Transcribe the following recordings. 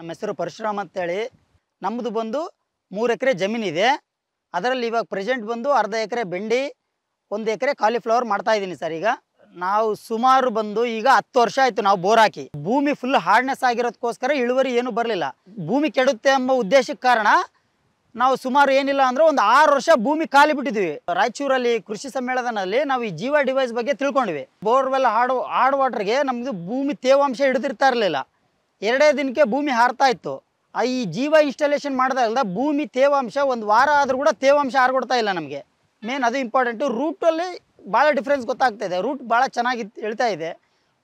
ನಮ್ಮ ಹೆಸರು ಪರಶುರಾಮ್ ಅಂತೇಳಿ. ನಮ್ಮದು ಬಂದು 3 ಎಕರೆ ಜಮೀನಿದೆ. ಅದರಲ್ಲಿ ಇವಾಗ ಪ್ರೆಸೆಂಟ್ ಬಂದು ಅರ್ಧ ಎಕರೆ ಬೆಂಡಿ, 1 ಎಕರೆ ಕಾಲಿಫ್ಲವರ್ ಮಾಡ್ತಾ ಇದ್ದೀನಿ ಸರ್. ಈಗ ನಾವು ಸುಮಾರು ಬಂದು ಈಗ 10 ವರ್ಷ ಆಯಿತು ನಾವು ಬೋರ್ ಹಾಕಿ. ಭೂಮಿ ಫುಲ್ ಹಾರ್ಡ್ನೆಸ್ ಆಗಿರೋದಕ್ಕೋಸ್ಕರ ಇಳುವರಿ ಏನು ಬರಲಿಲ್ಲ. ಭೂಮಿ ಕೆಡುತ್ತೆ ಎಂಬ ಉದ್ದೇಶಕ್ಕೆ ಕಾರಣ ನಾವು ಸುಮಾರು ಏನಿಲ್ಲ ಅಂದರೆ ಒಂದು 6 ವರ್ಷ ಭೂಮಿ ಖಾಲಿ ಬಿಟ್ಟಿದ್ವಿ. ರಾಯಚೂರಲ್ಲಿ ಕೃಷಿ ಸಮ್ಮೇಳನದಲ್ಲಿ ನಾವು ಈ ಜೀವ ಡಿವೈಸ್ ಬಗ್ಗೆ ತಿಳ್ಕೊಂಡ್ವಿ. ಬೋರ್ವೆಲ್ ಹಾರ್ಡ್ ವಾಟರ್ಗೆ ನಮ್ಮದು ಭೂಮಿ ತೇವಾಂಶ ಹಿಡಿದಿರ್ತಾ ಇರಲಿಲ್ಲ. 2 ದಿನಕ್ಕೆ ಭೂಮಿ ಹಾರ್ತಾ ಇತ್ತು. ಈ ಜೀವ ಇನ್ಸ್ಟಾಲೇಷನ್ ಮಾಡಿದಾಗಲ್ದ ಭೂಮಿ ತೇವಾಂಶ ಒಂದು ವಾರ ಆದರೂ ಕೂಡ ತೇವಾಂಶ ಹಾರ್ಕೊಡ್ತಾ ಇಲ್ಲ ನಮಗೆ. ಮೇನ್ ಅದು ಇಂಪಾರ್ಟೆಂಟು. ರೂಟಲ್ಲಿ ಭಾಳ ಡಿಫ್ರೆನ್ಸ್ ಗೊತ್ತಾಗ್ತಾ ಇದೆ. ರೂಟ್ ಭಾಳ ಚೆನ್ನಾಗಿ ಇಳ್ತಾ ಇದೆ.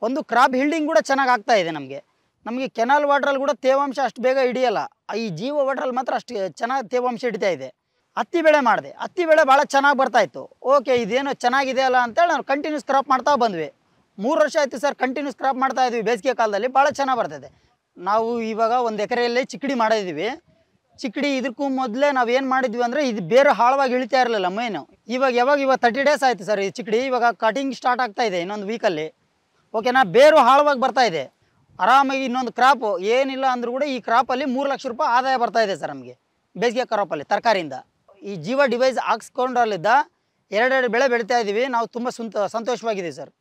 ಒಂದು ಕ್ರಾಪ್ ಹಿಲ್ಡಿಂಗ್ ಕೂಡ ಚೆನ್ನಾಗಿ ಆಗ್ತಾ ಇದೆ ನಮಗೆ ಕೆನಾಲ್ ವಾಟ್ರಲ್ಲಿ ಕೂಡ ತೇವಾಂಶ ಅಷ್ಟು ಬೇಗ ಹಿಡಿಯಲ್ಲ. ಈ ಜೀವ ವಾಟ್ರಲ್ಲಿ ಮಾತ್ರ ಅಷ್ಟು ಚೆನ್ನಾಗಿ ತೇವಾಂಶ ಹಿಡಿತಾ ಇದೆ. ಹತ್ತಿ ಬೆಳೆ ಮಾಡಿದೆ. ಹತ್ತಿ ಬೆಳೆ ಭಾಳ ಚೆನ್ನಾಗಿ ಬರ್ತಾಯಿತ್ತು. ಓಕೆ, ಇದೇನೋ ಚೆನ್ನಾಗಿದೆ ಅಲ್ಲ ಅಂತೇಳಿ ನಾವು ಕಂಟಿನ್ಯೂಸ್ ಕ್ರಾಪ್ ಮಾಡ್ತಾ ಬಂದ್ವಿ. 3 ವರ್ಷ ಆಯಿತು ಸರ್ ಕಂಟಿನ್ಯೂಸ್ ಕ್ರಾಪ್ ಮಾಡ್ತಾ ಇದ್ವಿ. ಬೇಸಿಗೆ ಕಾಲದಲ್ಲಿ ಭಾಳ ಚೆನ್ನಾಗಿ ಬರ್ತಾಯಿದೆ. ನಾವು ಇವಾಗ 1 ಎಕರೆಯಲ್ಲಿ ಚಿಕ್ಕಡಿ ಮಾಡಿದ್ದೀವಿ. ಚಿಕ್ಕಡಿ ಇದಕ್ಕೂ ಮೊದಲೇ ನಾವು ಏನು ಮಾಡಿದ್ವಿ ಅಂದರೆ ಇದು ಬೇರೆ ಆಳವಾಗಿ ಇಳಿತಾ ಇರಲಿಲ್ಲ ಮೇನು. ಇವಾಗ 30 ಡೇಸ್ ಆಯಿತು ಸರ್ ಈ ಚಿಕ್ಕಡಿ. ಇವಾಗ ಕಟಿಂಗ್ ಸ್ಟಾರ್ಟ್ ಆಗ್ತಾ ಇದೆ ಇನ್ನೊಂದು ವೀಕಲ್ಲಿ. ಓಕೆನಾ, ಬೇರು ಆಳವಾಗಿ ಬರ್ತಾ ಇದೆ. ಆರಾಮಾಗಿ ಇನ್ನೊಂದು ಕ್ರಾಪು ಏನಿಲ್ಲ ಅಂದರೂ ಕೂಡ ಈ ಕ್ರಾಪಲ್ಲಿ 3 ಲಕ್ಷ ರೂಪಾಯಿ ಆದಾಯ ಬರ್ತಾ ಇದೆ ಸರ್ ನಮಗೆ ಬೇಸಿಗೆ ಕ್ರಾಪಲ್ಲಿ ತರಕಾರಿಯಿಂದ. ಈ ಜೀವ ಡಿವೈಸ್ ಹಾಕ್ಸ್ಕೊಂಡ್ರಲ್ಲಿದ್ದ 2 ಬೆಳೆ ಬೆಳೀತಾ ಇದ್ದೀವಿ. ನಾವು ತುಂಬ ಸಂತೋಷವಾಗಿದ್ದೀವಿ ಸರ್.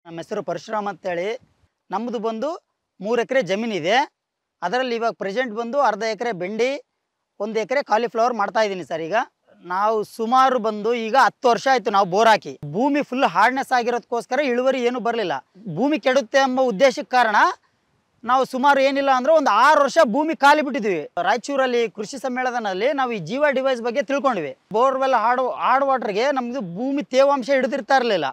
ನಮ್ಮ ಹೆಸರು ಪರಶುರಾಮ್ ಅಂತೇಳಿ. ನಮ್ಮದು ಬಂದು 3 ಎಕರೆ ಜಮೀನಿದೆ. ಅದರಲ್ಲಿ ಇವಾಗ ಪ್ರೆಸೆಂಟ್ ಬಂದು ಅರ್ಧ ಎಕರೆ ಬೆಂಡಿ, 1 ಎಕರೆ ಕಾಲಿಫ್ಲವರ್ ಮಾಡ್ತಾ ಇದ್ದೀನಿ ಸರ್. ಈಗ ನಾವು ಸುಮಾರು ಬಂದು ಈಗ 10 ವರ್ಷ ಆಯಿತು ನಾವು ಬೋರ್ ಹಾಕಿ. ಭೂಮಿ ಫುಲ್ ಹಾರ್ಡ್ನೆಸ್ ಆಗಿರೋದಕ್ಕೋಸ್ಕರ ಇಳುವರಿ ಏನು ಬರಲಿಲ್ಲ. ಭೂಮಿ ಕೆಡುತ್ತೆ ಎಂಬ ಉದ್ದೇಶಕ್ಕೆ ಕಾರಣ ನಾವು ಸುಮಾರು ಏನಿಲ್ಲ ಅಂದರೆ ಒಂದು 6 ವರ್ಷ ಭೂಮಿ ಖಾಲಿ ಬಿಟ್ಟಿದ್ವಿ. ರಾಯಚೂರಲ್ಲಿ ಕೃಷಿ ಸಮ್ಮೇಳನದಲ್ಲಿ ನಾವು ಈ ಜೀವ ಡಿವೈಸ್ ಬಗ್ಗೆ ತಿಳ್ಕೊಂಡ್ವಿ. ಬೋರ್ವೆಲ್ ಹಾರ್ಡ್ ವಾಟರ್ಗೆ ನಮ್ಮದು ಭೂಮಿ ತೇವಾಂಶ ಹಿಡಿದಿರ್ತಾ ಇರಲಿಲ್ಲ.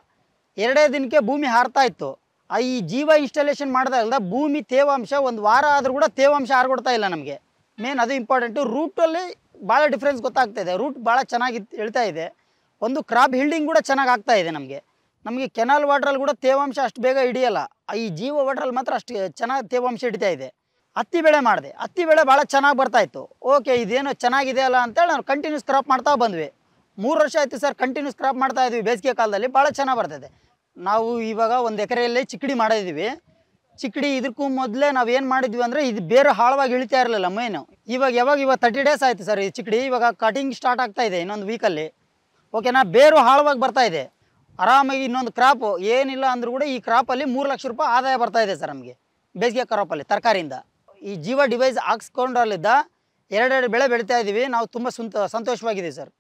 2 ದಿನಕ್ಕೆ ಭೂಮಿ ಹಾರ್ತಾ ಇತ್ತು. ಈ ಜೀವ ಇನ್ಸ್ಟಾಲೇಷನ್ ಮಾಡಿದಾಗಲ್ದ ಭೂಮಿ ತೇವಾಂಶ ಒಂದು ವಾರ ಆದರೂ ಕೂಡ ತೇವಾಂಶ ಹಾರ್ಕೊಡ್ತಾ ಇಲ್ಲ ನಮಗೆ. ಮೇನ್ ಅದು ಇಂಪಾರ್ಟೆಂಟು. ರೂಟಲ್ಲಿ ಭಾಳ ಡಿಫ್ರೆನ್ಸ್ ಗೊತ್ತಾಗ್ತಾ ಇದೆ. ರೂಟ್ ಭಾಳ ಚೆನ್ನಾಗಿ ಇಳ್ತಾ ಇದೆ. ಒಂದು ಕ್ರಾಪ್ ಹಿಲ್ಡಿಂಗ್ ಕೂಡ ಚೆನ್ನಾಗಿ ಆಗ್ತಾ ಇದೆ ನಮಗೆ ಕೆನಾಲ್ ವಾಟ್ರಲ್ಲಿ ಕೂಡ ತೇವಾಂಶ ಅಷ್ಟು ಬೇಗ ಹಿಡಿಯಲ್ಲ. ಈ ಜೀವ ವಾಟ್ರಲ್ಲಿ ಮಾತ್ರ ಅಷ್ಟು ಚೆನ್ನಾಗಿ ತೇವಾಂಶ ಹಿಡಿತಾ ಇದೆ. ಹತ್ತಿ ಬೆಳೆ ಮಾಡಿದೆ. ಹತ್ತಿ ಬೆಳೆ ಭಾಳ ಚೆನ್ನಾಗಿ ಬರ್ತಾಯಿತ್ತು. ಓಕೆ, ಇದೇನೋ ಚೆನ್ನಾಗಿದೆ ಅಲ್ಲ ಅಂತೇಳಿ ನಾವು ಕಂಟಿನ್ಯೂಸ್ ಕ್ರಾಪ್ ಮಾಡ್ತಾ ಬಂದ್ವಿ. 3 ವರ್ಷ ಆಯಿತು ಸರ್ ಕಂಟಿನ್ಯೂಸ್ ಕ್ರಾಪ್ ಮಾಡ್ತಾ ಇದ್ವಿ. ಬೇಸಿಗೆ ಕಾಲದಲ್ಲಿ ಭಾಳ ಚೆನ್ನಾಗಿ ಬರ್ತಾಯಿದೆ. ನಾವು ಇವಾಗ 1 ಎಕರೆಯಲ್ಲಿ ಚಿಕ್ಕಡಿ ಮಾಡಿದ್ದೀವಿ. ಚಿಕ್ಕಡಿ ಇದಕ್ಕೂ ಮೊದಲೇ ನಾವು ಏನು ಮಾಡಿದ್ವಿ ಅಂದರೆ ಇದು ಬೇರೆ ಆಳವಾಗಿ ಇಳಿತಾ ಇರಲಿಲ್ಲ ಮೇನು. ಇವಾಗ 30 ಡೇಸ್ ಆಯಿತು ಸರ್ ಈ ಚಿಕ್ಕಡಿ. ಇವಾಗ ಕಟಿಂಗ್ ಸ್ಟಾರ್ಟ್ ಆಗ್ತಾ ಇದೆ ಇನ್ನೊಂದು ವೀಕಲ್ಲಿ. ಓಕೆನಾ, ಬೇರು ಆಳವಾಗಿ ಬರ್ತಾ ಇದೆ. ಆರಾಮಾಗಿ ಇನ್ನೊಂದು ಕ್ರಾಪು ಏನಿಲ್ಲ ಅಂದರೂ ಕೂಡ ಈ ಕ್ರಾಪಲ್ಲಿ 3 ಲಕ್ಷ ರೂಪಾಯಿ ಆದಾಯ ಬರ್ತಾ ಇದೆ ಸರ್ ನಮಗೆ ಬೇಸಿಗೆ ಕ್ರಾಪಲ್ಲಿ ತರಕಾರಿಯಿಂದ. ಈ ಜೀವ ಡಿವೈಸ್ ಹಾಕ್ಸ್ಕೊಂಡ್ರಲ್ಲಿದ್ದ 2 ಬೆಳೆ ಬೆಳೀತಾ ಇದ್ದೀವಿ. ನಾವು ತುಂಬ ಸಂತೋಷವಾಗಿದ್ದೀವಿ ಸರ್.